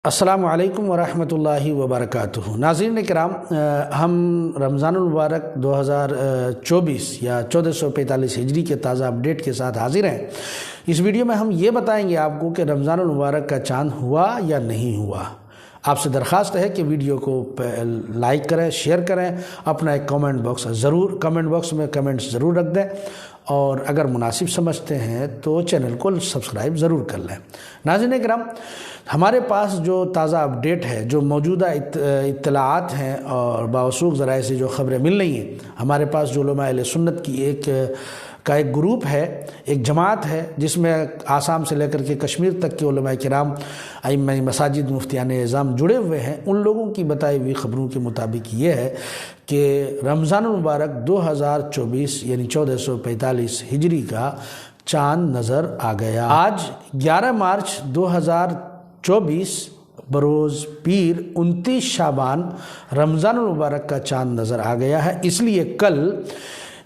السلام علیکم ورحمۃ اللہ وبرکاتہ۔ ناظرین کرام، ہم رمضان المبارک 2024 یا 1445 ہجری کے تازہ اپڈیٹ کے ساتھ حاضر ہیں۔ اس ویڈیو میں ہم یہ بتائیں گے آپ کو کہ رمضان المبارک کا چاند ہوا یا نہیں ہوا۔ آپ سے درخواست ہے کہ ویڈیو کو لائک کریں، شیئر کریں، اپنا ایک کمنٹ باکس میں کمنٹس ضرور رکھ دیں، اور اگر مناسب سمجھتے ہیں تو چینل کو سبسکرائب ضرور کر لیں۔ ناظرین کرام، ہمارے پاس جو تازہ اپڈیٹ ہے، جو موجودہ اطلاعات ہیں اور باوثوق ذرائع سے جو خبریں مل رہی ہیں، ہمارے پاس جو علماء اہل سنت کی ایک گروپ ہے، ایک جماعت ہے، جس میں آسام سے لے کر کے کشمیر تک کے علماء کرام، ائمہ مساجد، مفتیان اعظام جڑے ہوئے ہیں۔ ان لوگوں کی بتائی ہوئی خبروں کے مطابق یہ ہے کہ رمضان المبارک 2024 یعنی 1445 ہجری کا چاند نظر آ گیا۔ آج 11 مارچ 2024 بروز پیر 29 شعبان رمضان المبارک کا چاند نظر آ گیا ہے۔ اس لیے کل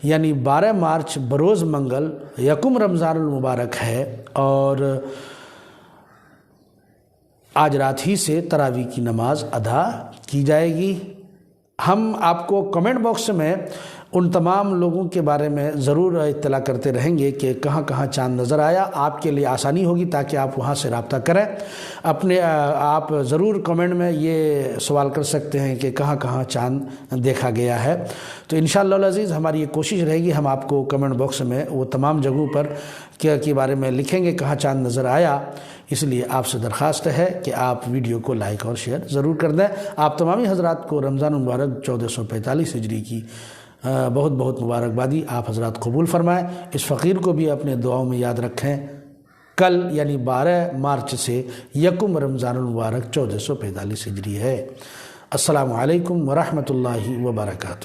یعنی 12 مارچ بروز منگل یکم رمضان المبارک ہے، اور آج رات ہی سے تراویح کی نماز ادا کی جائے گی۔ ہم آپ کو کمنٹ باکس میں ان تمام لوگوں کے بارے میں ضرور اطلاع کرتے رہیں گے کہ کہاں کہاں چاند نظر آیا۔ آپ کے لیے آسانی ہوگی تاکہ آپ وہاں سے رابطہ کریں۔ آپ ضرور کمنٹ میں یہ سوال کر سکتے ہیں کہ کہاں کہاں چاند دیکھا گیا ہے۔ تو انشاءاللہ العزیز ہماری یہ کوشش رہے گی، ہم آپ کو کمنٹ باکس میں وہ تمام جگہوں پر کے بارے میں لکھیں گے کہاں چاند نظر آیا۔ اس لیے آپ سے درخواست ہے کہ آپ ویڈیو کو لائک اور شیئر ضرور کر دیں۔ آپ تمامی حضرات کو رمضان مبارک 1445 ہجری کی بہت بہت مبارکبادی آپ حضرات قبول فرمائیں۔ اس فقیر کو بھی اپنے دعاؤں میں یاد رکھیں۔ کل یعنی 12 مارچ سے یکم رمضان المبارک 1445 ہجری ہے۔ السلام علیکم ورحمۃ اللہ وبرکاتہ۔